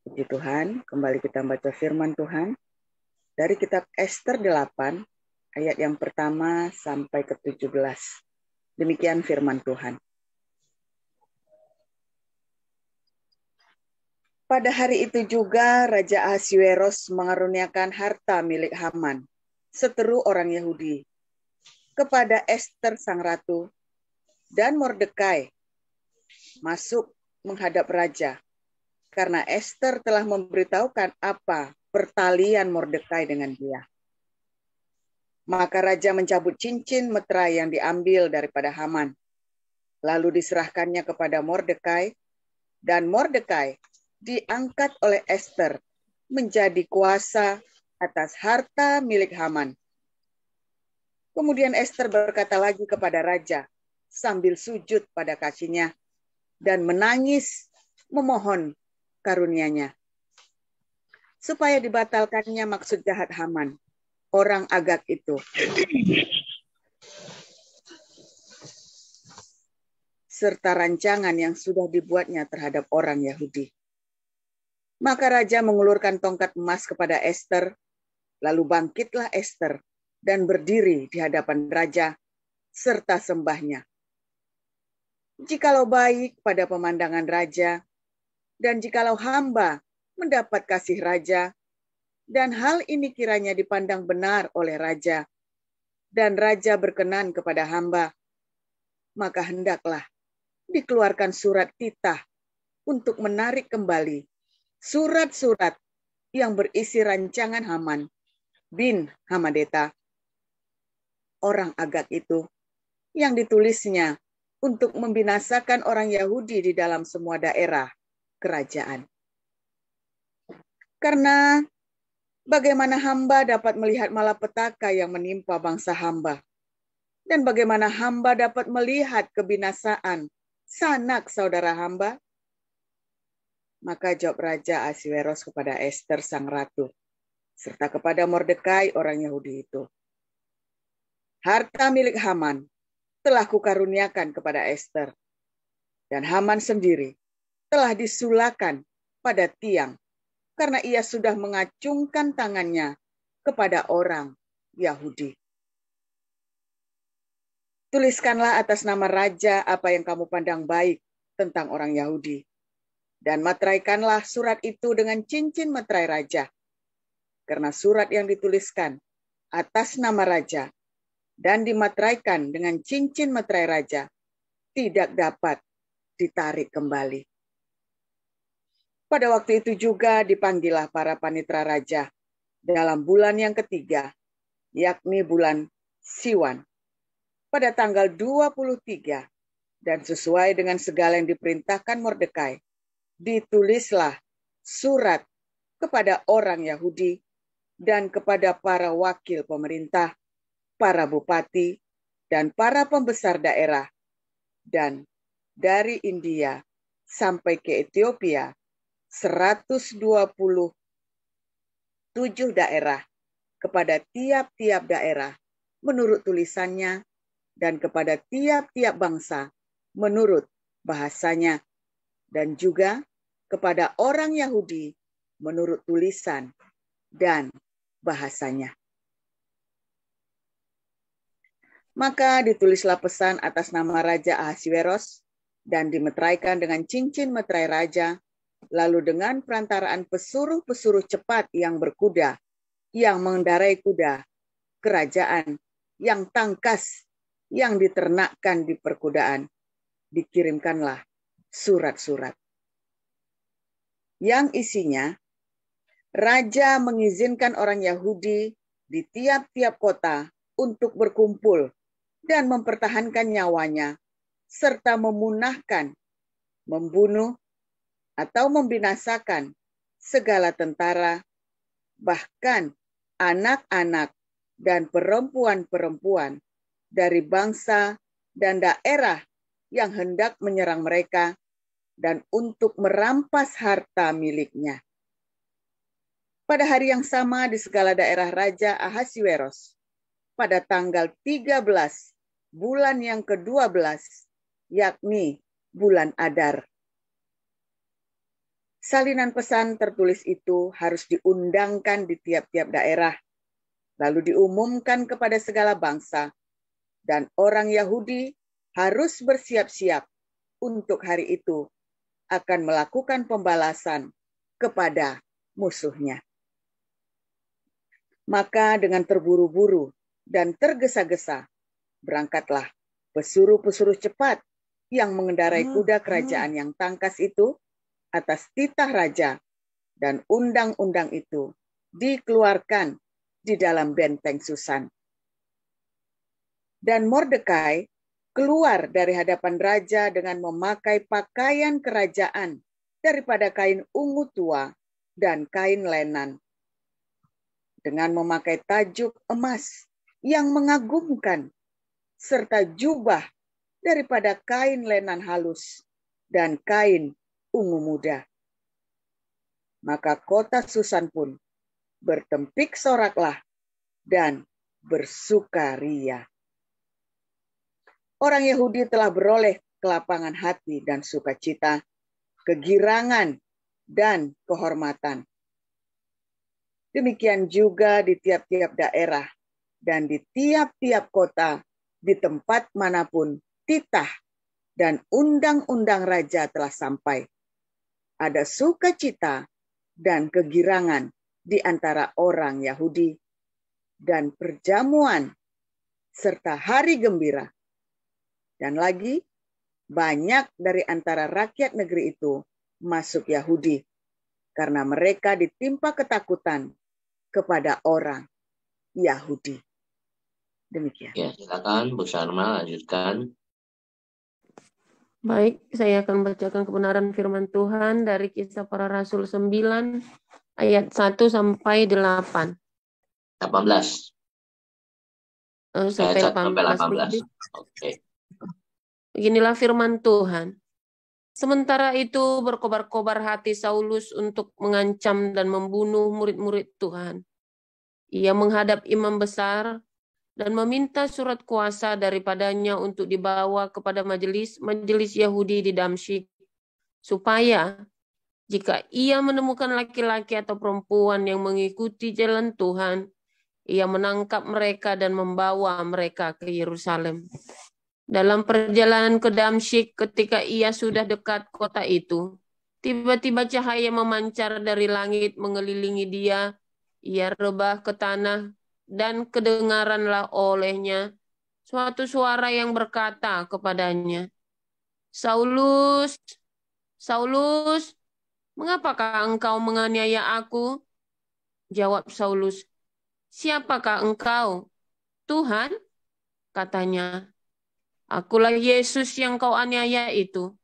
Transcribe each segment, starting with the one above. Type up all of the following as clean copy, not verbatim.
Puji Tuhan, kembali kita baca firman Tuhan dari kitab Ester 8, ayat yang pertama sampai ke-17. Demikian firman Tuhan. Pada hari itu juga Raja Ahasiweros mengaruniakan harta milik Haman, seteru orang Yahudi, kepada Ester sang ratu, dan Mordekai masuk menghadap raja, karena Ester telah memberitahukan apa pertalian Mordekai dengan dia. Maka raja mencabut cincin meterai yang diambil daripada Haman, lalu diserahkannya kepada Mordekai, dan Mordekai diangkat oleh Ester menjadi kuasa atas harta milik Haman. Kemudian Ester berkata lagi kepada raja sambil sujud pada kakinya dan menangis memohon karunia-Nya, supaya dibatalkannya maksud jahat Haman, orang Agag itu, serta rancangan yang sudah dibuatnya terhadap orang Yahudi. Maka raja mengulurkan tongkat emas kepada Ester, lalu bangkitlah Ester dan berdiri di hadapan raja serta sembahnya. Jikalau baik pada pemandangan raja, dan jikalau hamba mendapat kasih raja, dan hal ini kiranya dipandang benar oleh raja, dan raja berkenan kepada hamba, maka hendaklah dikeluarkan surat titah untuk menarik kembali surat-surat yang berisi rancangan Haman bin Hamedata, orang Agag itu, yang ditulisnya untuk membinasakan orang Yahudi di dalam semua daerah kerajaan. Karena bagaimana hamba dapat melihat malapetaka yang menimpa bangsa hamba, dan bagaimana hamba dapat melihat kebinasaan sanak saudara hamba? Maka jawab Raja Ahasiweros kepada Ester sang ratu, serta kepada Mordekai orang Yahudi itu, harta milik Haman telah kukaruniakan kepada Ester, dan Haman sendiri telah disulakan pada tiang, karena ia sudah mengacungkan tangannya kepada orang Yahudi. Tuliskanlah atas nama raja apa yang kamu pandang baik tentang orang Yahudi, dan materaikanlah surat itu dengan cincin materai raja, karena surat yang dituliskan atas nama raja dan dimateraikan dengan cincin materai raja tidak dapat ditarik kembali. Pada waktu itu juga dipanggillah para panitera raja dalam bulan yang ketiga, yakni bulan Siwan, pada tanggal 23, dan sesuai dengan segala yang diperintahkan Mordekai, ditulislah surat kepada orang Yahudi dan kepada para wakil pemerintah, para bupati, dan para pembesar daerah, dan dari India sampai ke Ethiopia 127 daerah, kepada tiap-tiap daerah menurut tulisannya, dan kepada tiap-tiap bangsa menurut bahasanya, dan juga kepada orang Yahudi menurut tulisan dan bahasanya. Maka ditulislah pesan atas nama Raja Ahasiweros dan dimeteraikan dengan cincin meterai raja, lalu dengan perantaraan pesuruh-pesuruh cepat yang berkuda, yang mengendarai kuda kerajaan, yang tangkas, yang diternakkan di perkudaan, dikirimkanlah surat-surat yang isinya raja mengizinkan orang Yahudi di tiap-tiap kota untuk berkumpul dan mempertahankan nyawanya, serta memunahkan, membunuh, atau membinasakan segala tentara, bahkan anak-anak dan perempuan-perempuan dari bangsa dan daerah yang hendak menyerang mereka, dan untuk merampas harta miliknya. Pada hari yang sama di segala daerah Raja Ahasiweros, pada tanggal 13 bulan yang ke-12, yakni bulan Adar, Salinan pesan tertulis itu harus diundangkan di tiap-tiap daerah, lalu diumumkan kepada segala bangsa, dan orang Yahudi harus bersiap-siap untuk hari itu akan melakukan pembalasan kepada musuhnya. Maka dengan terburu-buru dan tergesa-gesa, berangkatlah pesuruh-pesuruh cepat yang mengendarai kuda kerajaan yang tangkas itu atas titah raja, dan undang-undang itu dikeluarkan di dalam benteng Susan. Dan Mordekai keluar dari hadapan raja dengan memakai pakaian kerajaan daripada kain ungu tua dan kain lenan, dengan memakai tajuk emas yang mengagumkan, serta jubah daripada kain lenan halus dan kain ungu muda. Maka kota Susan pun bertempik soraklah dan bersukaria. Orang Yahudi telah beroleh kelapangan hati dan sukacita, kegirangan dan kehormatan. Demikian juga di tiap-tiap daerah dan di tiap-tiap kota, di tempat manapun titah dan undang-undang raja telah sampai. Ada sukacita dan kegirangan di antara orang Yahudi, dan perjamuan serta hari gembira. Dan lagi, banyak dari antara rakyat negeri itu masuk Yahudi, karena mereka ditimpa ketakutan kepada orang Yahudi. Demikian. Ya, silakan Bu Sharma lanjutkan. Baik, saya akan bacakan kebenaran firman Tuhan dari Kisah Para Rasul 9 ayat 1 sampai 8. 18. Sampai Ayat 1 sampai 18. 18. Oke. Beginilah firman Tuhan. Sementara itu berkobar-kobar hati Saulus untuk mengancam dan membunuh murid-murid Tuhan. Ia menghadap imam besar dan meminta surat kuasa daripadanya untuk dibawa kepada majelis Yahudi di Damsyik, supaya jika ia menemukan laki-laki atau perempuan yang mengikuti jalan Tuhan, ia menangkap mereka dan membawa mereka ke Yerusalem. Dalam perjalanan ke Damsyik, ketika ia sudah dekat kota itu, tiba-tiba cahaya memancar dari langit mengelilingi dia. Ia rebah ke tanah, dan kedengaranlah olehnya suatu suara yang berkata kepadanya, "Saulus, Saulus, mengapakah engkau menganiaya aku?" Jawab Saulus, "Siapakah engkau?" "Tuhan," katanya, "akulah Yesus yang kau aniaya itu.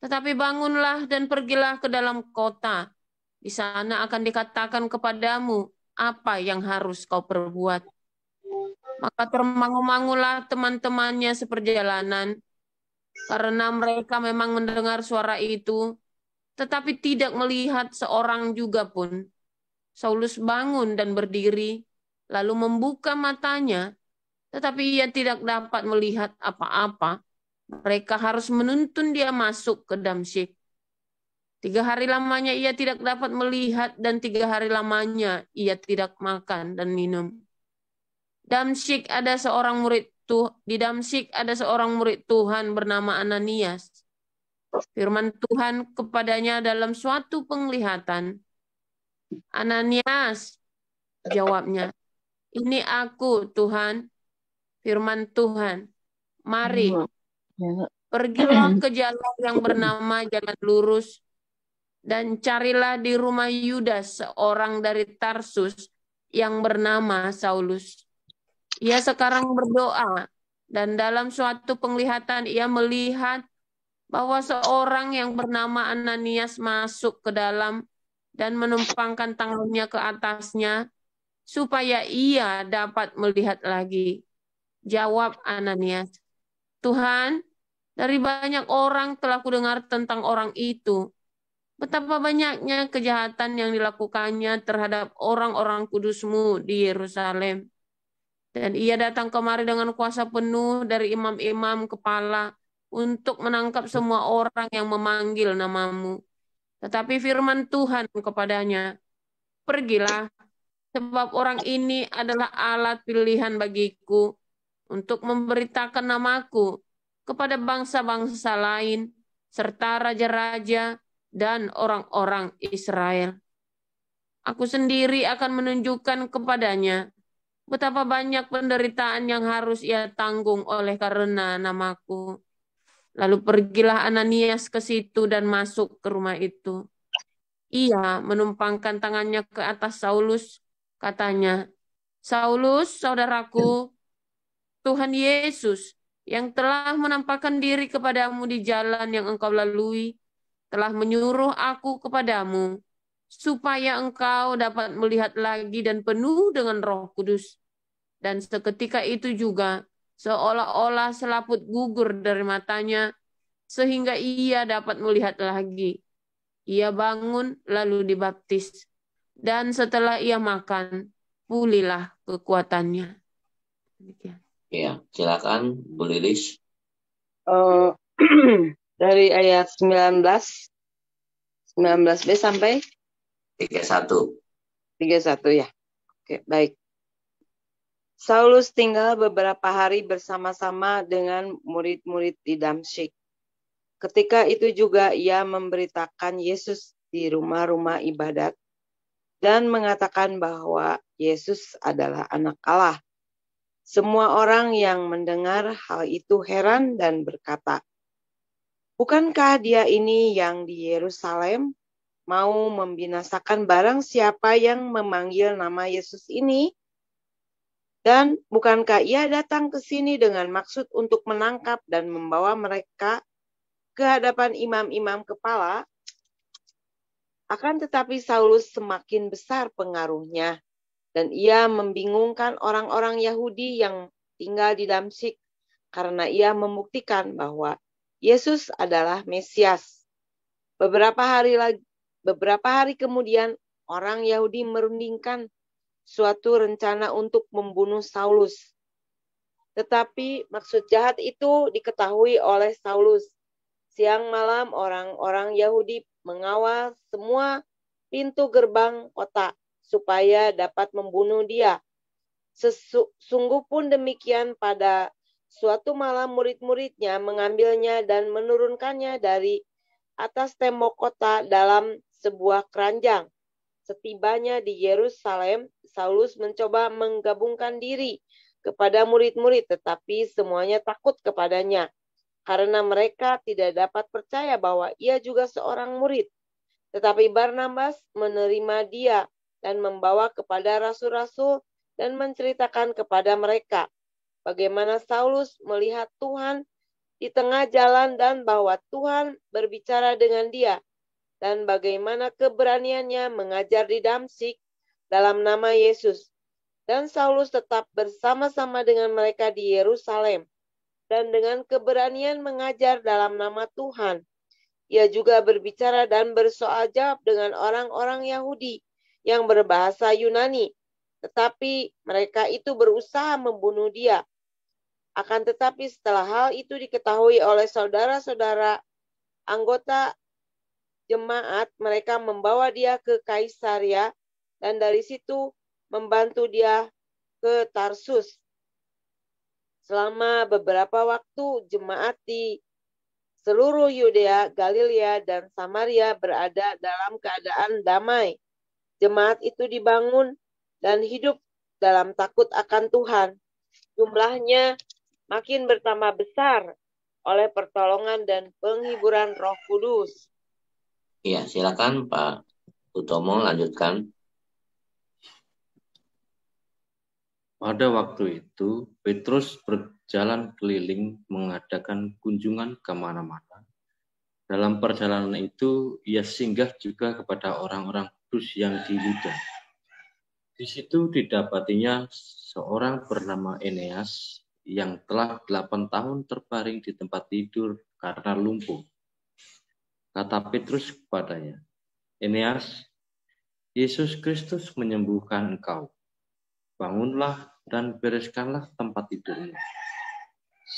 Tetapi bangunlah dan pergilah ke dalam kota. Di sana akan dikatakan kepadamu apa yang harus kau perbuat." Maka termangu-mangulah teman-temannya seperjalanan, karena mereka memang mendengar suara itu, tetapi tidak melihat seorang juga pun. Saulus bangun dan berdiri, lalu membuka matanya, tetapi ia tidak dapat melihat apa-apa. Mereka harus menuntun dia masuk ke Damsyik. 3 hari lamanya ia tidak dapat melihat, dan 3 hari lamanya ia tidak makan dan minum. Di Damsyik ada seorang murid Tuhan bernama Ananias. Firman Tuhan kepadanya dalam suatu penglihatan. "Ananias," jawabnya. "Ini aku, Tuhan." Firman Tuhan, "Mari, pergilah ke jalan yang bernama Jalan Lurus, dan carilah di rumah Yudas seorang dari Tarsus yang bernama Saulus. Ia sekarang berdoa, dan dalam suatu penglihatan ia melihat bahwa seorang yang bernama Ananias masuk ke dalam dan menumpangkan tangannya ke atasnya, supaya ia dapat melihat lagi." Jawab Ananias, "Tuhan, dari banyak orang telah kudengar tentang orang itu, betapa banyaknya kejahatan yang dilakukannya terhadap orang-orang kudus-Mu di Yerusalem. Dan ia datang kemari dengan kuasa penuh dari imam-imam kepala untuk menangkap semua orang yang memanggil nama-Mu, Tetapi firman Tuhan kepadanya, pergilah, sebab orang ini adalah alat pilihan bagiku untuk memberitakan namaku kepada bangsa-bangsa lain, serta raja-raja dan orang-orang Israel. Aku sendiri akan menunjukkan kepadanya betapa banyak penderitaan yang harus ia tanggung oleh karena namaku. Lalu pergilah Ananias ke situ dan masuk ke rumah itu. Ia menumpangkan tangannya ke atas Saulus, katanya, Saulus, saudaraku, Tuhan Yesus yang telah menampakkan diri kepadamu di jalan yang engkau lalui, telah menyuruh aku kepadamu, supaya engkau dapat melihat lagi dan penuh dengan Roh Kudus. Dan seketika itu juga, seolah-olah selaput gugur dari matanya, sehingga ia dapat melihat lagi. Ia bangun lalu dibaptis. Dan setelah ia makan, pulihlah kekuatannya. Demikian. Ya, silakan Bu Lilis. Dari ayat 19b sampai 31. 31 ya. Oke, baik. Saulus tinggal beberapa hari bersama-sama dengan murid-murid di Damsyik. Ketika itu juga ia memberitakan Yesus di rumah-rumah ibadat dan mengatakan bahwa Yesus adalah Anak Allah. Semua orang yang mendengar hal itu heran dan berkata, bukankah dia ini yang di Yerusalem mau membinasakan barang siapa yang memanggil nama Yesus ini? Dan bukankah ia datang ke sini dengan maksud untuk menangkap dan membawa mereka ke hadapan imam-imam kepala? Akan tetapi Saulus semakin besar pengaruhnya, dan ia membingungkan orang-orang Yahudi yang tinggal di Damsyik karena ia membuktikan bahwa Yesus adalah Mesias. Beberapa hari kemudian orang Yahudi merundingkan suatu rencana untuk membunuh Saulus. Tetapi maksud jahat itu diketahui oleh Saulus. Siang malam orang-orang Yahudi mengawal semua pintu gerbang kota supaya dapat membunuh dia. Sungguh pun demikian pada suatu malam murid-muridnya mengambilnya dan menurunkannya dari atas tembok kota dalam sebuah keranjang. Setibanya di Yerusalem, Saulus mencoba menggabungkan diri kepada murid-murid, tetapi semuanya takut kepadanya, karena mereka tidak dapat percaya bahwa ia juga seorang murid. Tetapi Barnabas menerima dia dan membawa kepada rasul-rasul dan menceritakan kepada mereka bagaimana Saulus melihat Tuhan di tengah jalan dan bahwa Tuhan berbicara dengan dia, dan bagaimana keberaniannya mengajar di Damsyik dalam nama Yesus. Dan Saulus tetap bersama-sama dengan mereka di Yerusalem, dan dengan keberanian mengajar dalam nama Tuhan. Ia juga berbicara dan bersoal jawab dengan orang-orang Yahudi yang berbahasa Yunani, tetapi mereka itu berusaha membunuh dia. Akan tetapi setelah hal itu diketahui oleh saudara-saudara anggota jemaat, mereka membawa dia ke Kaisaria dan dari situ membantu dia ke Tarsus. Selama beberapa waktu, jemaat di seluruh Yudea, Galilea, dan Samaria berada dalam keadaan damai. Jemaat itu dibangun dan hidup dalam takut akan Tuhan. Jumlahnya makin bertambah besar oleh pertolongan dan penghiburan Roh Kudus. Iya, silakan Pak Utomo lanjutkan. Pada waktu itu, Petrus berjalan keliling mengadakan kunjungan kemana-mana. Dalam perjalanan itu, ia singgah juga kepada orang-orang kudus yang di Lida. Di situ didapatinya seorang bernama Eneas yang telah 8 tahun terbaring di tempat tidur karena lumpuh. Kata Petrus kepadanya, Eneas, Yesus Kristus menyembuhkan engkau. Bangunlah dan bereskanlah tempat tidurmu.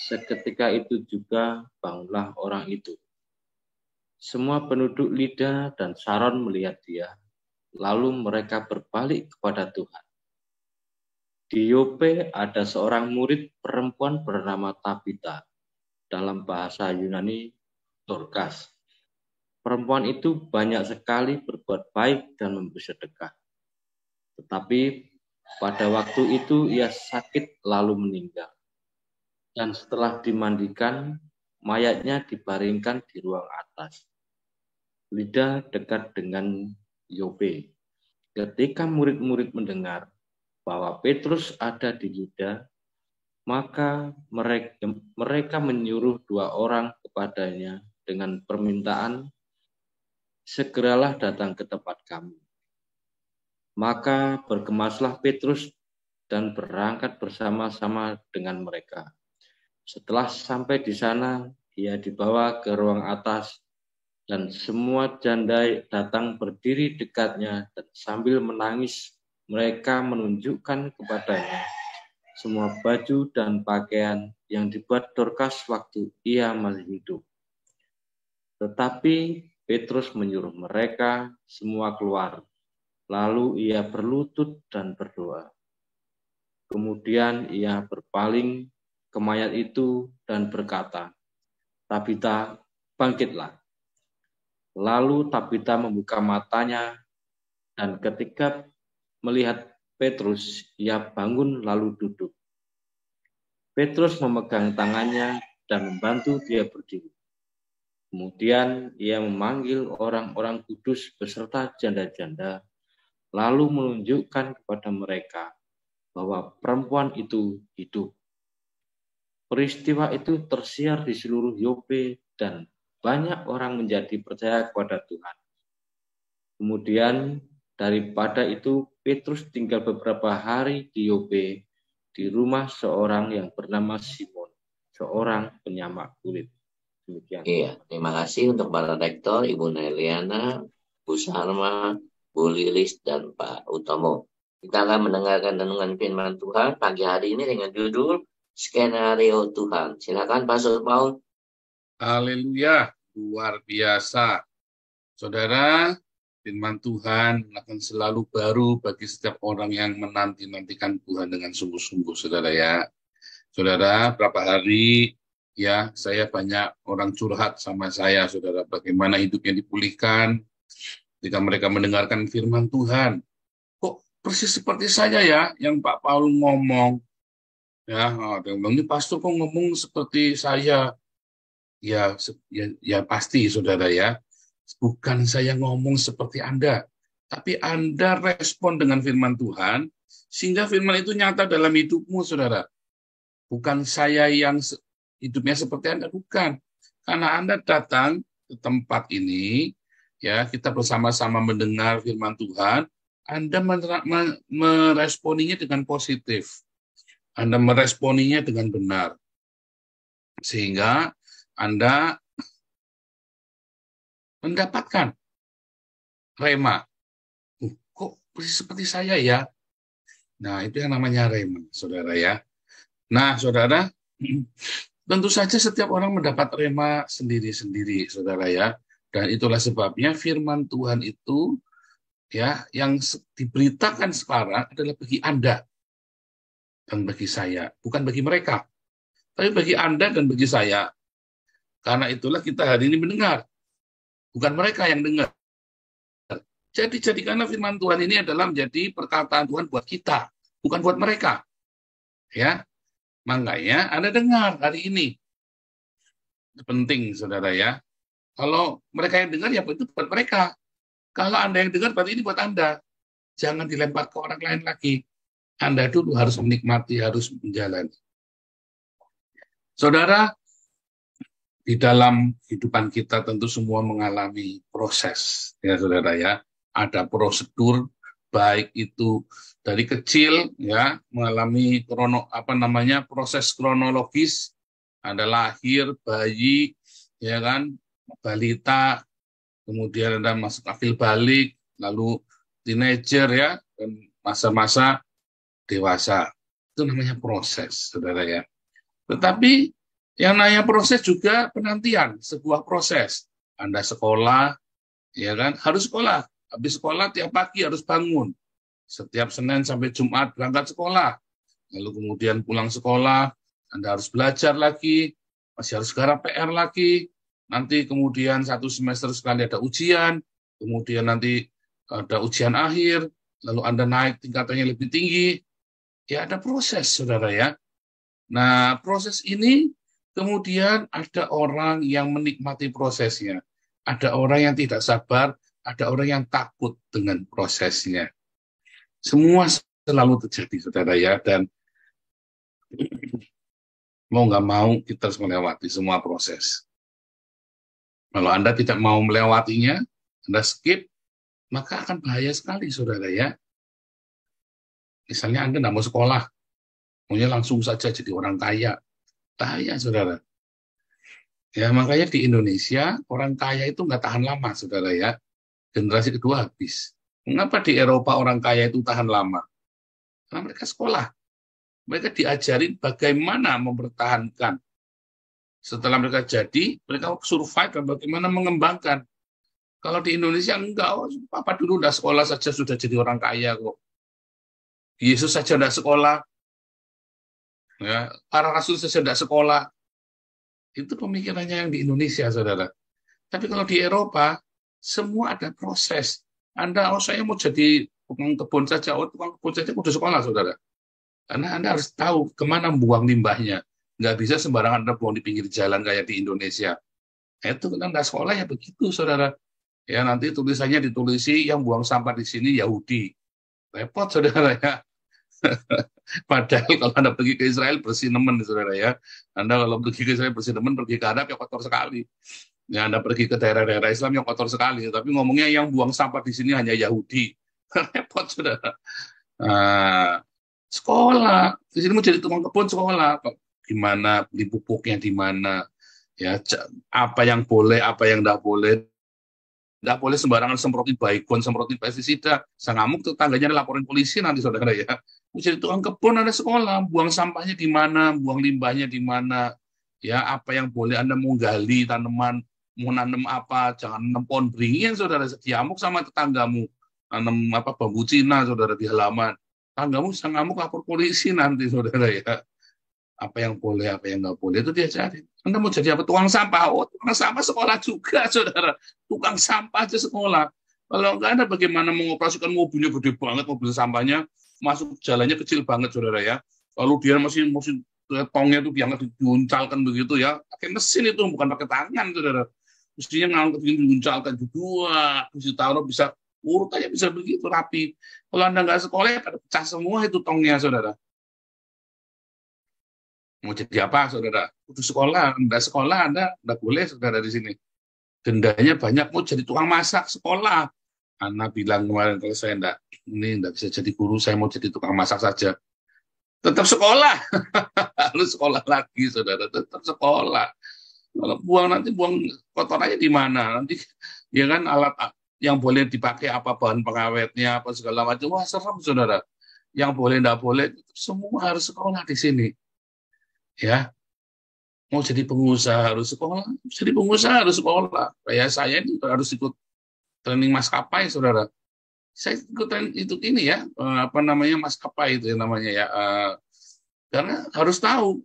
Seketika itu juga bangunlah orang itu. Semua penduduk Lida dan Saron melihat dia, lalu mereka berbalik kepada Tuhan. Di Yope ada seorang murid perempuan bernama Tabita, dalam bahasa Yunani Dorcas. Perempuan itu banyak sekali berbuat baik dan memberi sedekah. Tetapi pada waktu itu ia sakit lalu meninggal. Dan setelah dimandikan, mayatnya dibaringkan di ruang atas. Lida dekat dengan Yope. Ketika murid-murid mendengar bahwa Petrus ada di Lida, maka mereka menyuruh 2 orang kepadanya dengan permintaan, segeralah datang ke tempat kami. Maka bergemaslah Petrus dan berangkat bersama-sama dengan mereka. Setelah sampai di sana, ia dibawa ke ruang atas, dan semua janda datang berdiri dekatnya, dan sambil menangis mereka menunjukkan kepadanya semua baju dan pakaian yang dibuat Dorcas waktu ia masih hidup. Tetapi Petrus menyuruh mereka semua keluar. Lalu ia berlutut dan berdoa. Kemudian ia berpaling ke mayat itu dan berkata, Tabita, bangkitlah. Lalu Tabita membuka matanya, dan ketika melihat Petrus, ia bangun lalu duduk. Petrus memegang tangannya dan membantu dia berdiri. Kemudian ia memanggil orang-orang kudus beserta janda-janda, lalu menunjukkan kepada mereka bahwa perempuan itu hidup. Peristiwa itu tersiar di seluruh Yope dan banyak orang menjadi percaya kepada Tuhan. Kemudian daripada itu Petrus tinggal beberapa hari di Yope di rumah seorang yang bernama Simon, seorang penyamak kulit. Demikian. Iya, terima kasih untuk para rektor, Ibu Neliana, Bu Sarma, Bu Lilis, dan Pak Utomo. Kita akan mendengarkan renungan firman Tuhan pagi hari ini dengan judul Skenario Tuhan. Silakan Pak Surpaul. Haleluya, luar biasa. Saudara, firman Tuhan akan selalu baru bagi setiap orang yang menanti-nantikan Tuhan dengan sungguh-sungguh, saudara ya. Saudara, berapa hari ya saya banyak orang curhat sama saya, saudara, bagaimana hidupnya dipulihkan ketika mereka mendengarkan firman Tuhan. Kok persis seperti saya ya, yang Pak Paul ngomong. Ya, ini pastor kok ngomong seperti saya. Ya pasti, saudara ya. Bukan saya ngomong seperti Anda, tapi Anda respon dengan firman Tuhan, sehingga firman itu nyata dalam hidupmu, saudara. Bukan saya yang hidupnya seperti Anda, bukan. Karena Anda datang ke tempat ini, ya kita bersama-sama mendengar firman Tuhan, Anda meresponinya dengan positif. Anda meresponinya dengan benar. Sehingga Anda mendapatkan rema. Kok seperti saya ya? Nah, itu yang namanya rema, saudara ya. Nah, saudara, tentu saja setiap orang mendapat rema sendiri-sendiri, saudara ya. Dan itulah sebabnya firman Tuhan itu ya yang diberitakan sekarang adalah bagi Anda dan bagi saya, bukan bagi mereka, tapi bagi Anda dan bagi saya. Karena itulah kita hari ini mendengar, bukan mereka yang dengar. Jadi jadikanlah firman Tuhan ini adalah menjadi perkataan Tuhan buat kita, bukan buat mereka. Ya, makanya Anda dengar hari ini. Penting, saudara ya. Kalau mereka yang dengar, ya itu buat mereka. Kalau Anda yang dengar, berarti ini buat Anda. Jangan dilempar ke orang lain lagi. Anda dulu harus menikmati, harus menjalani. Saudara, di dalam kehidupan kita tentu semua mengalami proses, ya saudara ya. Ada prosedur, baik itu dari kecil, ya mengalami proses kronologis, ada lahir, bayi, ya kan, balita, kemudian ada masuk akil balik, lalu teenager ya, dan masa-masa dewasa. Itu namanya proses, saudara ya. Tetapi yang namanya proses juga penantian, sebuah proses. Anda sekolah, ya kan? Harus sekolah. Habis sekolah tiap pagi harus bangun. Setiap Senin sampai Jumat berangkat sekolah. Lalu kemudian pulang sekolah, Anda harus belajar lagi, masih harus garap PR lagi. Nanti kemudian 1 semester sekali ada ujian, kemudian nanti ada ujian akhir, lalu Anda naik tingkatannya lebih tinggi. Ya ada proses, saudara ya. Nah, proses ini kemudian ada orang yang menikmati prosesnya. Ada orang yang tidak sabar, ada orang yang takut dengan prosesnya. Semua selalu terjadi, saudara ya. Dan mau nggak mau kita harus melewati semua proses. Kalau Anda tidak mau melewatinya, Anda skip, maka akan bahaya sekali, saudara ya. Misalnya Anda nggak mau sekolah, maunya langsung saja jadi orang kaya. Bahaya, saudara. Ya, makanya di Indonesia, orang kaya itu nggak tahan lama, saudara ya. Generasi kedua habis. Mengapa di Eropa orang kaya itu tahan lama? Karena mereka sekolah. Mereka diajarin bagaimana mempertahankan. Setelah mereka jadi, mereka survive dan bagaimana mengembangkan. Kalau di Indonesia enggak, Papa dulu udah sekolah saja sudah jadi orang kaya kok. Yesus saja tidak sekolah, ya, para rasul saja tidak sekolah. Itu pemikirannya yang di Indonesia, saudara. Tapi kalau di Eropa, semua ada proses. Saya mau jadi tukang kebun saja, tukang kebun saja udah sekolah, saudara. Karena Anda harus tahu kemana buang limbahnya. Nggak bisa sembarangan Anda buang di pinggir jalan kayak di Indonesia. Itu kan Anda sekolah ya begitu, saudara. Ya nanti tulisannya ditulisi yang buang sampah di sini Yahudi. Repot, saudara ya. Padahal kalau Anda pergi ke Israel bersih nemen, saudara ya. Anda kalau pergi ke Israel bersih nemen, pergi ke Arab ya kotor sekali. Ya Anda pergi ke daerah-daerah Islam yang kotor sekali. Tapi ngomongnya yang buang sampah di sini hanya Yahudi. Repot, saudara. Sekolah. Di sini mau jadi tukang kebun sekolah. Gimana beli pupuknya di mana? Ya apa yang boleh, apa yang tidak boleh. Nggak boleh sembarangan semprotin baygon, semprotin pestisida. Sang ngamuk tetangganya laporin polisi nanti, saudara ya. Jadi tukang kebun ada sekolah, buang sampahnya di mana, buang limbahnya di mana. Ya, apa yang boleh Anda mau gali tanaman, mau nanam apa, jangan nanam pohon beringin, saudara. Diamuk sama tetanggamu. Nanam bambu Cina, saudara, di halaman. Tetanggamu sang ngamuk lapor polisi nanti, saudara ya. Apa yang boleh, apa yang nggak boleh, itu dia cari. Anda mau jadi apa? Tukang sampah. Oh, tukang sampah sekolah juga, saudara. Tukang sampah aja sekolah. Kalau nggak ada bagaimana mengoperasikan mobilnya gede banget, mobil sampahnya, masuk jalannya kecil banget, saudara ya. Lalu dia masih tongnya itu diangkat diuncalkan begitu ya. Pakai mesin itu, bukan pakai tangan, saudara. Mestinya ngangkat diuncalkan juga, taruh bisa urut aja bisa begitu rapi. Kalau Anda nggak sekolah, ya pada pecah semua itu tongnya, saudara. Mau jadi apa, saudara? Untuk sekolah, Anda sekolah, Anda nggak boleh, saudara, di sini. Dendanya banyak, mau jadi tukang masak sekolah. Anak bilang kemarin, kalau saya nggak bisa jadi guru, saya mau jadi tukang masak saja. Tetap sekolah. Harus sekolah lagi, saudara. Tetap sekolah. Kalau nanti buang kotorannya di mana? Nanti, ya kan, alat yang boleh dipakai apa, bahan pengawetnya, apa segala macam. Wah, serem, saudara. Yang boleh, nggak boleh, semua harus sekolah di sini. Ya, mau jadi pengusaha harus sekolah, jadi pengusaha harus sekolah. Kayak saya ini harus ikut training maskapai, saudara. Saya ikut ini ya, maskapai itu yang namanya ya. Karena harus tahu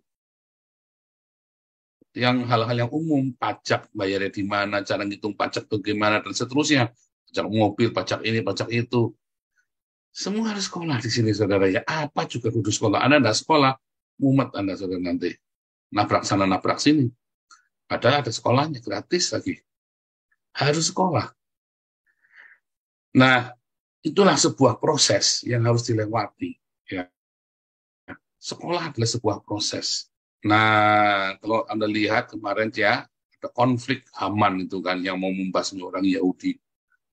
yang hal-hal yang umum, pajak bayarnya di mana, cara ngitung pajak bagaimana dan seterusnya. Pajak mobil, pajak ini, pajak itu. Semua harus sekolah di sini, saudara ya. Apa juga kudu sekolah. Anda nggak sekolah, mumet Anda, saudara, nanti. Nabrak sana, nabrak sini. Padahal ada sekolahnya, gratis lagi. Harus sekolah. Nah, itulah sebuah proses yang harus dilewati. Ya. Sekolah adalah sebuah proses. Nah, kalau Anda lihat kemarin ya, ada konflik Haman itu kan, yang mau membasmi orang Yahudi.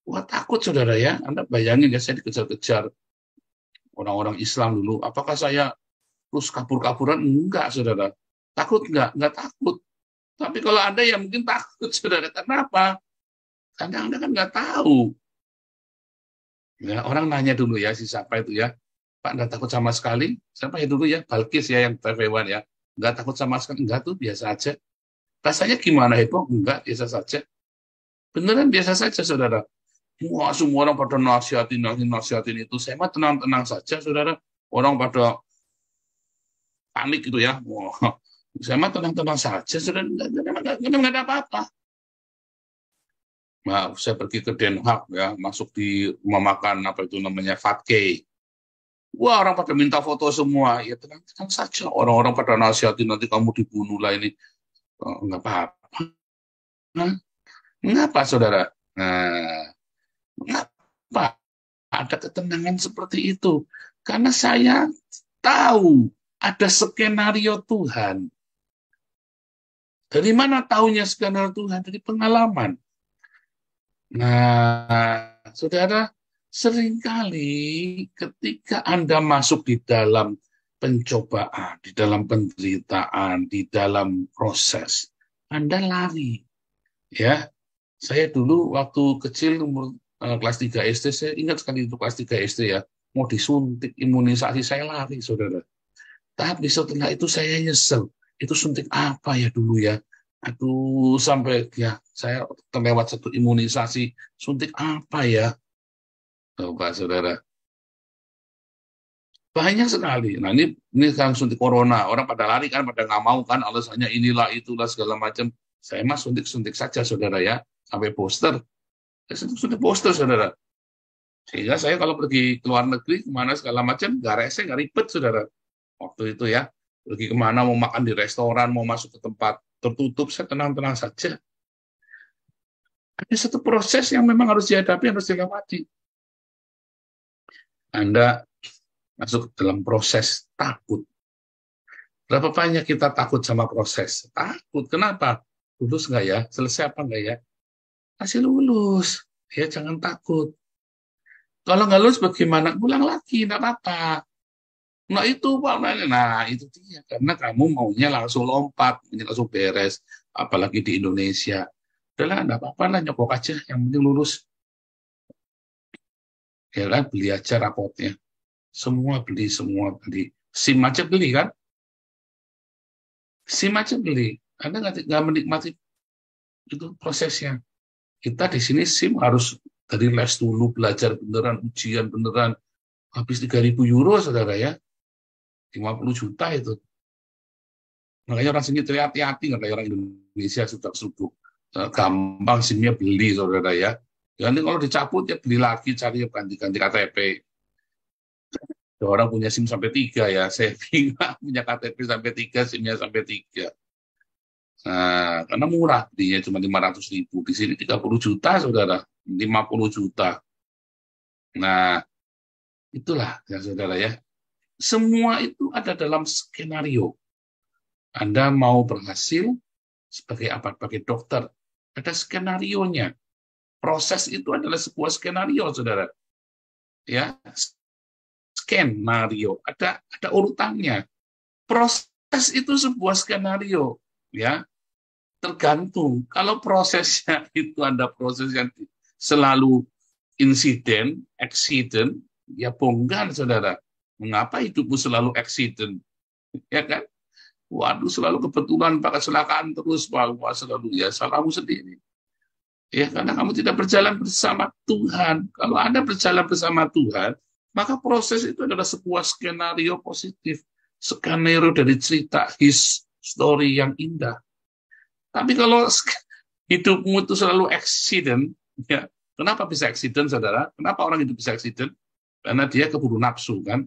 Wah, takut, saudara ya. Anda bayangin ya, saya dikejar-kejar orang-orang Islam dulu. Apakah saya terus kabur-kaburan? Enggak, saudara. Takut enggak? Enggak takut. Tapi kalau Anda ya mungkin takut, saudara. Kenapa? Karena Anda kan enggak tahu. Ya, orang nanya dulu ya, si siapa itu ya. Pak, enggak takut sama sekali? Siapa ya dulu ya? Balkis ya, yang TV1 ya. Enggak takut sama sekali? Enggak tuh, biasa aja. Rasanya gimana, heboh? Enggak, biasa saja. Beneran biasa saja, saudara. Wah, semua orang pada nasihatin itu. Saya mah tenang-tenang saja, saudara. Orang pada panik gitu ya. Wah, saya mah tenang-tenang saja, saudara. Nggak ada apa-apa. Nah, saya pergi ke Den Haag ya, masuk di rumah makan apa itu namanya Vatke. Wah, orang pada minta foto semua. Ya tenang-tenang saja. Orang-orang pada nasihatin nanti kamu dibunuh lah ini. Oh, nggak apa-apa. Nah, mengapa, saudara? Nah, mengapa ada ketenangan seperti itu? Karena saya tahu ada skenario Tuhan. Dari mana tahunya skenario Tuhan? Dari pengalaman. Nah, saudara, seringkali ketika Anda masuk di dalam pencobaan, di dalam penderitaan, di dalam proses, Anda lari. Ya, saya dulu waktu kecil umur kelas 3 SD, saya ingat sekali itu kelas 3 SD ya, mau disuntik imunisasi, saya lari, saudara. Tapi setelah itu saya nyesel, itu suntik apa ya dulu ya? Aduh, sampai ya saya terlewat satu imunisasi, suntik apa ya? Coba, saudara. Banyak sekali. Nah, ini sekarang suntik corona, orang pada lari kan, pada nggak mau kan, alasannya inilah, itulah, segala macam. Saya mah suntik-suntik saja, saudara ya, sampai poster. Suntik poster, saudara. Sehingga saya kalau pergi ke luar negeri, kemana segala macam, nggak rese, nggak ribet, saudara. Waktu itu ya, pergi kemana, mau makan di restoran, mau masuk ke tempat tertutup, saya tenang-tenang saja. Ada satu proses yang memang harus dihadapi, harus dilewati. Anda masuk dalam proses takut. Berapa banyak kita takut sama proses? Takut, kenapa? Lulus nggak ya? Selesai apa nggak ya? Masih lulus. Ya, jangan takut. Kalau nggak lulus bagaimana? Ulang lagi, nggak apa-apa. Nah itu Pak, nah itu dia. Karena kamu maunya langsung lompat, ini langsung beres. Apalagi di Indonesia. Udahlah, nggak apa-apa lah, nyokok aja. Yang penting lulus. Ya kan, beli aja rapotnya. Semua beli. SIM aja beli kan? SIM aja beli. Anda nggak menikmati itu prosesnya. Kita di sini SIM harus dari les dulu, belajar beneran, ujian beneran. Habis 3.000 euro, saudara ya. 50 juta itu. Makanya orang sini hati-hati, nggak kayak orang Indonesia sudah serubuk. Gampang SIM-nya beli, saudara ya. Nanti kalau dicabut, ya beli lagi, cari ganti-ganti KTP. Ada orang punya SIM sampai 3 ya. Saya bingung punya KTP sampai 3, SIM-nya sampai 3. Nah, karena murah, belinya cuma 500.000. Di sini 30 juta, saudara. 50 juta. Nah, itulah ya, saudara ya. Semua itu ada dalam skenario. Anda mau berhasil sebagai apa? Sebagai dokter. Ada skenario-nya. Proses itu adalah sebuah skenario, saudara. Ya, skenario. Ada urutannya. Proses itu sebuah skenario. Ya, tergantung. Kalau prosesnya itu ada proses yang selalu insiden, accident, ya bongkar, saudara. Mengapa hidupmu selalu accident? Ya kan? Waduh, selalu kebetulan pakai kecelakaan terus, wah selalu ya salahmu sendiri. Ya, karena kamu tidak berjalan bersama Tuhan. Kalau Anda berjalan bersama Tuhan, maka proses itu adalah sebuah skenario positif. Skenario dari cerita his story yang indah. Tapi kalau hidupmu itu selalu accident, ya, kenapa bisa accident, saudara? Kenapa orang itu bisa accident? Karena dia keburu nafsu, kan?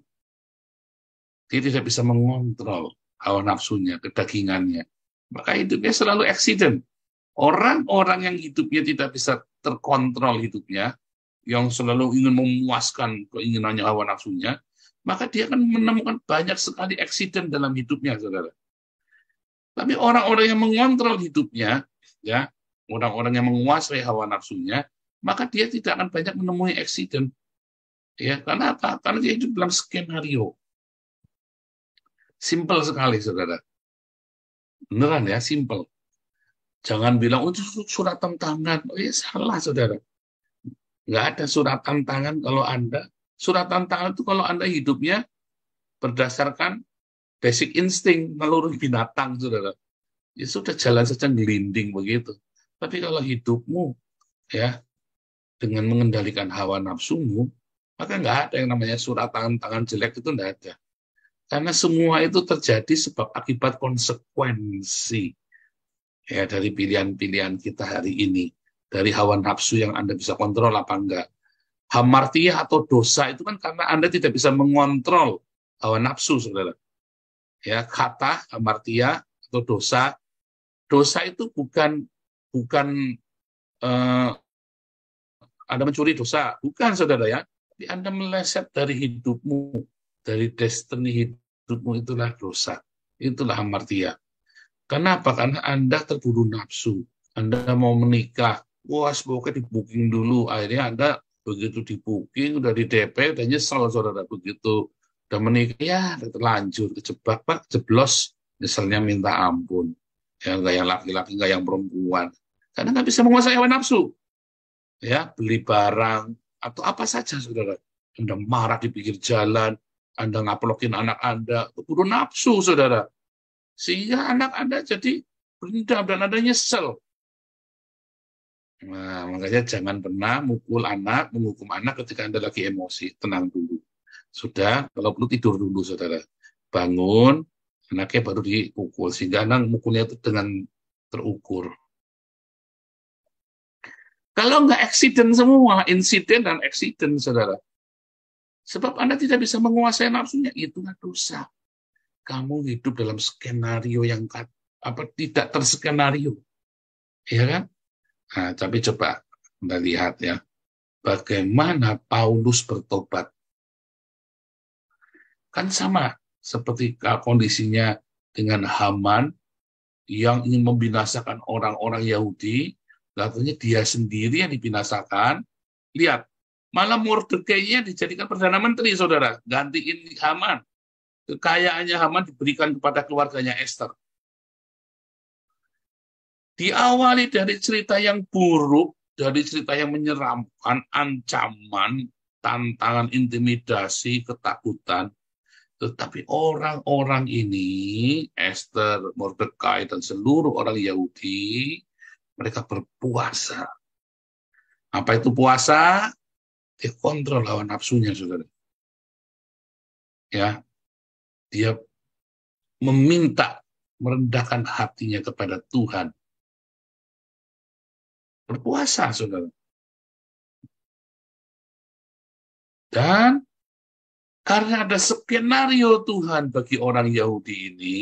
Dia tidak bisa mengontrol hawa nafsunya, kedagingannya. Maka hidupnya selalu accident. Orang-orang yang hidupnya tidak bisa terkontrol hidupnya, yang selalu ingin memuaskan keinginannya, hawa nafsunya, maka dia akan menemukan banyak sekali accident dalam hidupnya, saudara. Tapi orang-orang yang mengontrol hidupnya, ya, orang-orang yang menguasai hawa nafsunya, maka dia tidak akan banyak menemui accident. Ya, karena apa? Karena dia hidup dalam skenario. Simple sekali, saudara. Beneran ya, simple. Jangan bilang, oh itu surat tantangan. Oh ya, salah, saudara. Nggak ada surat tantangan kalau Anda. Surat tantangan itu kalau Anda hidupnya berdasarkan basic insting, naluri binatang, saudara. Ya sudah, jalan saja ngelinding begitu. Tapi kalau hidupmu ya, dengan mengendalikan hawa nafsumu, maka nggak ada yang namanya surat tangan-tangan jelek, itu nggak ada. Karena semua itu terjadi sebab akibat konsekuensi ya dari pilihan-pilihan kita hari ini, dari hawa nafsu yang Anda bisa kontrol apa enggak. Hamartia atau dosa itu kan karena Anda tidak bisa mengontrol hawa nafsu, saudara. Ya, kata hamartia atau dosa, dosa itu bukan Anda mencuri dosa, bukan, saudara ya. Tapi Anda meleset dari hidupmu, dari destiny hidupmu, itulah dosa. Itulah hamartia. Kenapa? Karena Anda terburu nafsu. Anda mau menikah, wah, pokoknya di-booking dulu. Akhirnya Anda begitu di-booking, udah di DP, udah nyesel, saudara. Begitu udah menikah, ya terlanjur, kejebak, Pak, jeblos, nyeselnya minta ampun. Ya, nggak yang laki-laki, nggak yang perempuan. Karena nggak bisa menguasai hawa nafsu. Ya, beli barang, atau apa saja, saudara. Anda marah di pinggir jalan, Anda ngaplokin anak Anda, keburu nafsu, saudara. Sehingga anak Anda jadi berendam dan Anda nyesel. Nah, makanya jangan pernah menghukum anak ketika Anda lagi emosi. Tenang dulu. Sudah, kalau perlu tidur dulu, saudara. Bangun, anaknya baru dipukul. Sehingga anak mukulnya itu dengan terukur. Kalau nggak accident semua, insiden dan accident, saudara. Sebab Anda tidak bisa menguasai nafsunya, itulah dosa. Kamu hidup dalam skenario yang tidak terskenario. Ya kan? Nah, tapi coba Anda lihat ya, bagaimana Paulus bertobat. Kan sama seperti kondisinya dengan Haman yang ingin membinasakan orang-orang Yahudi, katanya dia sendiri yang dibinasakan. Lihat, malah Mordekai-nya dijadikan Perdana Menteri, saudara. Gantiin Haman. Kekayaannya Haman diberikan kepada keluarganya Esther. Diawali dari cerita yang buruk, dari cerita yang menyeramkan, ancaman, tantangan, intimidasi, ketakutan. Tetapi orang-orang ini, Esther, Mordekai, dan seluruh orang Yahudi, mereka berpuasa. Apa itu puasa? Dia kontrol hawa nafsunya, saudara. Ya, dia meminta, merendahkan hatinya kepada Tuhan. Berpuasa, saudara. Dan karena ada skenario Tuhan bagi orang Yahudi ini,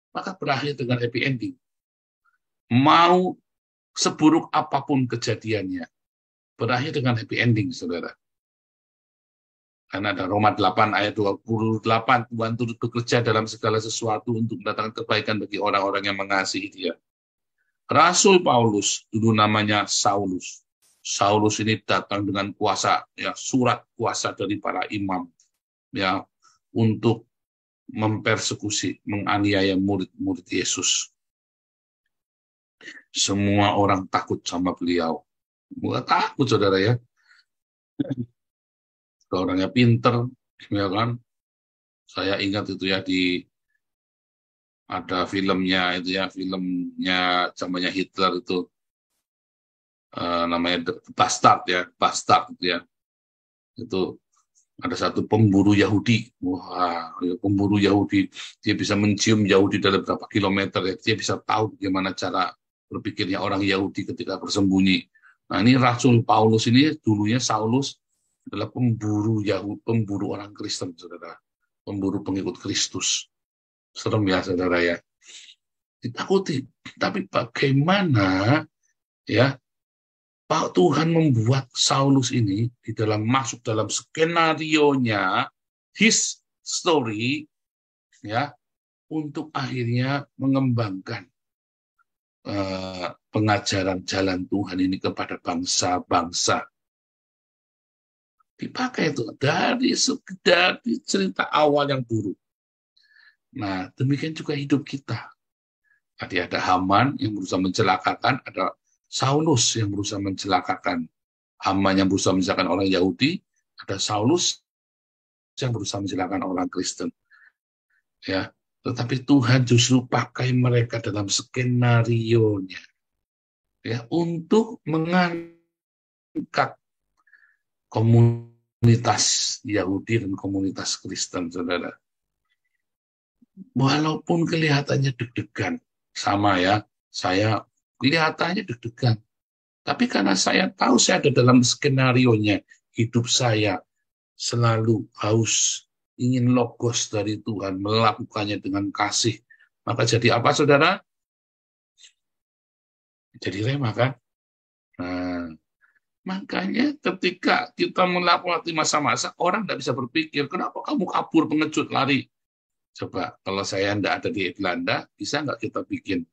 maka berakhir dengan happy ending. Mau seburuk apapun kejadiannya, berakhir dengan happy ending, saudara. Karena ada Roma 8 ayat 28, Tuhan turut bekerja dalam segala sesuatu untuk mendatangkan kebaikan bagi orang-orang yang mengasihi Dia. Rasul Paulus, dulu namanya Saulus. Saulus ini datang dengan kuasa, ya, surat kuasa dari para imam, ya, untuk mempersekusi, menganiaya murid-murid Yesus. Semua orang takut sama beliau. Bukan takut, saudara ya. Orangnya pinter, ya kan. Saya ingat itu ya, ada filmnya itu ya, filmnya zamannya Hitler itu, namanya Bastard ya, Bastard itu ya. Itu ada satu pemburu Yahudi. Wah, pemburu Yahudi, dia bisa mencium Yahudi dalam berapa kilometer ya. Dia bisa tahu bagaimana cara berpikirnya orang Yahudi ketika bersembunyi. Nah, ini Rasul Paulus ini dulunya Saulus adalah pemburu Yahudi, pemburu orang Kristen, saudara. Pemburu pengikut Kristus. Serem ya, saudara ya. Ditakuti. Tapi bagaimana ya Pak Tuhan membuat Saulus ini di dalam masuk dalam skenarionya, his story, ya, untuk akhirnya mengembangkan pengajaran jalan Tuhan ini kepada bangsa-bangsa. Dipakai itu dari cerita awal yang buruk. Nah, demikian juga hidup kita. Tadi ada Haman yang berusaha mencelakakan, ada Saulus yang berusaha mencelakakan. Haman yang berusaha mencelakakan orang Yahudi, ada Saulus yang berusaha mencelakakan orang Kristen. Ya, tetapi Tuhan justru pakai mereka dalam skenario-nya. Ya, untuk menganiaya tingkat komunitas Yahudi dan komunitas Kristen, saudara. Walaupun kelihatannya deg-degan, sama ya, saya kelihatannya deg-degan. Tapi karena saya tahu saya ada dalam skenarionya, hidup saya selalu haus, ingin logos dari Tuhan, melakukannya dengan kasih. Maka jadi apa, saudara? Jadi rema, kan? Nah, makanya ketika kita melewati masa-masa, orang tidak bisa berpikir, kenapa kamu kabur, pengecut, lari? Coba, kalau saya tidak ada di Belanda, bisa nggak kita bikin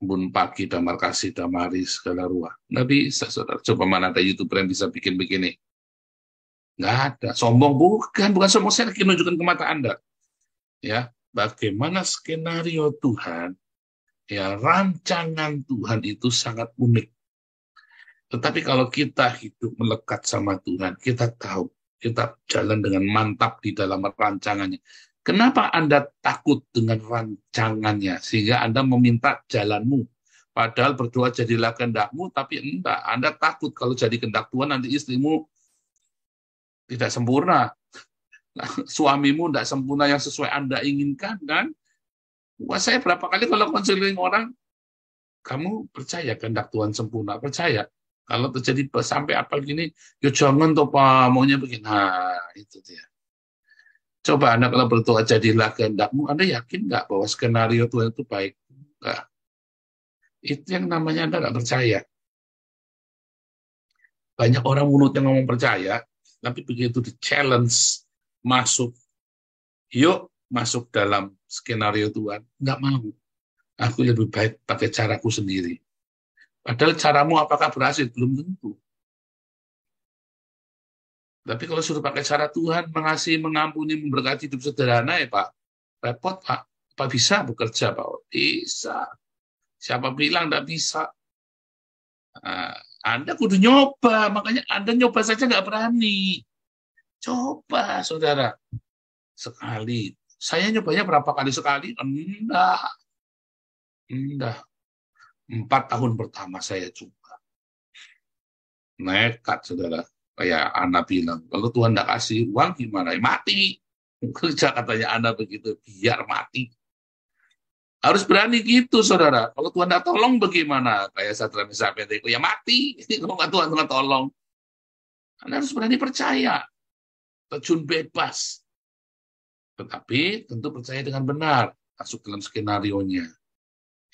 Bun Pagi, Damar Kasih, Damari, segala ruah? Nggak bisa, saudara. Coba mana ada YouTuber yang bisa bikin begini? Nggak ada. Sombong, bukan sombong. Saya lagi nunjukkan ke mata Anda. Ya, bagaimana skenario Tuhan, ya, rancangan Tuhan itu sangat unik. Tetapi kalau kita hidup melekat sama Tuhan, kita tahu, kita jalan dengan mantap di dalam rancangannya. Kenapa Anda takut dengan rancangannya? Sehingga Anda meminta jalanmu. Padahal berdoa jadilah kehendakmu, tapi enggak. Anda takut kalau jadi kehendak Tuhan, nanti istrimu tidak sempurna. Nah, suamimu tidak sempurna yang sesuai Anda inginkan, kan? Wah, saya berapa kali kalau konseling orang, kamu percaya kehendak Tuhan sempurna? Percaya. Kalau terjadi sampai apa gini, ya jangan toh Pak, maunya begini. Nah, itu dia. Coba Anda kalau berdoa jadilah kehendakmu, Anda yakin nggak bahwa skenario Tuhan itu baik? Enggak. Itu yang namanya Anda nggak percaya. Banyak orang mulutnya ngomong percaya, tapi begitu di-challenge, masuk dalam skenario Tuhan, nggak mau. Aku lebih baik pakai caraku sendiri. Padahal caramu apakah berhasil? Belum tentu. Tapi kalau suruh pakai cara Tuhan, mengasihi, mengampuni, memberkati hidup sederhana, ya Pak, repot Pak. Apa bisa bekerja Pak? Bisa. Siapa bilang tidak bisa? Nah, Anda kudu nyoba, makanya Anda nyoba saja nggak berani. Coba, saudara. Sekali. Saya nyobanya berapa kali sekali? Enggak. 4 tahun pertama saya coba. Nekat, saudara. Kayak Ana bilang, kalau Tuhan tidak kasih uang gimana? Mati. Kerja katanya Ana begitu, biar mati. Harus berani gitu, saudara. Kalau Tuhan tidak tolong bagaimana? Kayak Sadra Meshach Abednego, ya mati. Kalau nggak Tuhan tolong. Anda harus berani percaya. Terjun bebas. Tetapi tentu percaya dengan benar. Masuk dalam skenario-nya.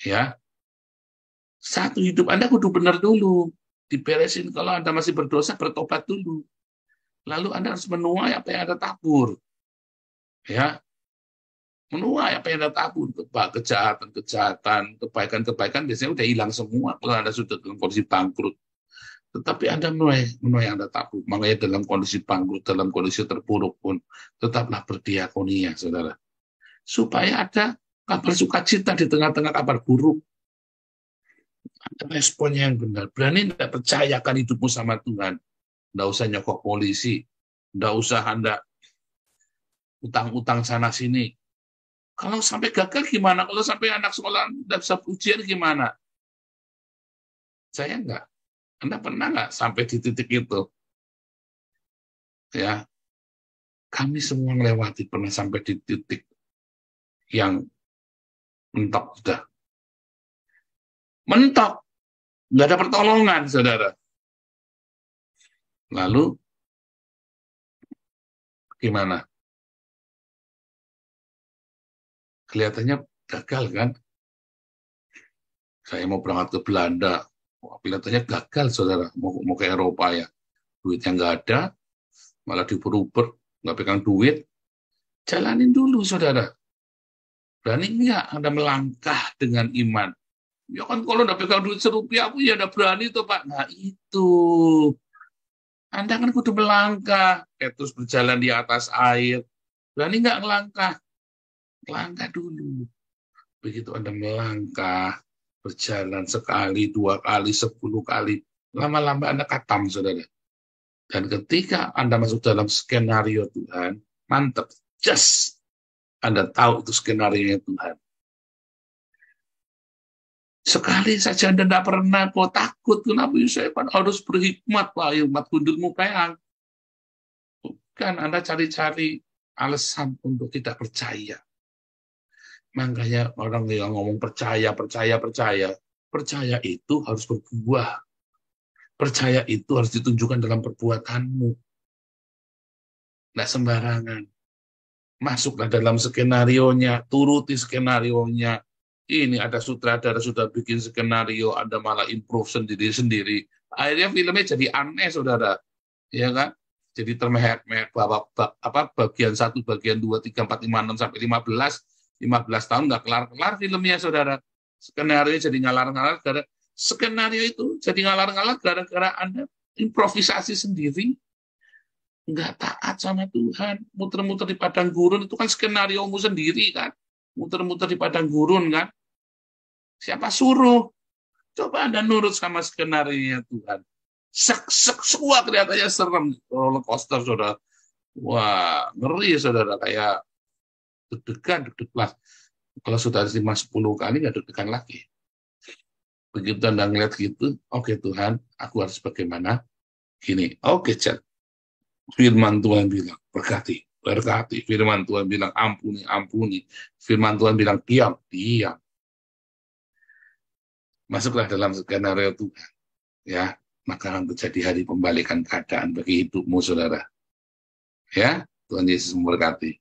Ya. Satu, hidup Anda kudu benar dulu. Diberesin. Kalau Anda masih berdosa, bertobat dulu. Lalu Anda harus menuai apa yang Anda tabur. Ya. Menuai apa yang Anda tabur. Kejahatan, kebaikan biasanya udah hilang semua kalau Anda sudah dalam kondisi bangkrut. Tetapi Anda menuai yang Anda tabur. Makanya dalam kondisi bangkrut, dalam kondisi terpuruk pun, tetaplah berdiakonia, saudara. Supaya ada kabar sukacita di tengah-tengah kabar buruk. Ada responnya yang benar. Berani tidak percayakan hidupmu sama Tuhan. Tidak usah nyokok polisi. Tidak usah Anda utang-utang sana-sini. Kalau sampai gagal gimana? Kalau sampai anak sekolah tidak bisa ujian gimana? Saya enggak. Anda pernah nggak sampai di titik itu? Ya, kami semua melewati pernah sampai di titik yang mentok sudah. Mentok, nggak ada pertolongan, saudara. Lalu gimana? Kelihatannya gagal kan? Saya mau berangkat ke Belanda, kelihatannya gagal, saudara. Mau ke Eropa ya, duitnya nggak ada, malah diuber-uber, nggak pegang duit. Jalanin dulu, saudara. Berani nggak Anda melangkah dengan iman? Ya kan kalau nggak pegang duit serupiah, aku ya udah berani tuh Pak. Nah itu, Anda kan kudu melangkah, terus berjalan di atas air. Berani nggak melangkah? Melangkah dulu. Begitu Anda melangkah, berjalan sekali, 2 kali, 10 kali, lama-lama Anda katam, saudara. Dan ketika Anda masuk dalam skenario Tuhan, mantap, Anda tahu itu skenario Tuhan. Sekali saja Anda tidak pernah kok takut. Kenapa saya kan harus berhikmat, Pak? Hikmat gundulmu peang. Bukan, Anda cari-cari alasan untuk tidak percaya. Makanya orang yang ngomong percaya. Percaya itu harus berbuah. Percaya itu harus ditunjukkan dalam perbuatanmu. Tidak sembarangan. Masuklah dalam skenario-nya, turuti skenario-nya. Ini ada sutradara sudah bikin skenario, Anda malah improve sendiri-sendiri. Akhirnya filmnya jadi aneh, saudara. Ya kan? Jadi termehek-mehek bagian 1, bagian 2, 3, 4, 5, 6, sampai 15 tahun nggak kelar-kelar filmnya, saudara. Skenario jadi ngalar-ngalar, skenario itu jadi ngalar-ngalar gara-gara Anda improvisasi sendiri. Nggak taat sama Tuhan, muter-muter di padang gurun, itu kan skenariomu sendiri kan, muter-muter di padang gurun kan. Siapa suruh? Coba Anda nurut sama skenario Tuhan. Semua kelihatannya serem, roller coaster, saudara. Wah, ngeri, saudara, kayak deg-degan. Kalau sudah 5-10 kali nggak deg-degan lagi. Begitu Anda ngeliat gitu, oke Tuhan, aku harus bagaimana? Gini, oke, Chat. Firman Tuhan bilang, berkati. Firman Tuhan bilang, ampuni. Firman Tuhan bilang, diam. Masuklah dalam skenario Tuhan. Ya, maka akan terjadi hari pembalikan keadaan bagi hidupmu, saudara. Ya, Tuhan Yesus memberkati.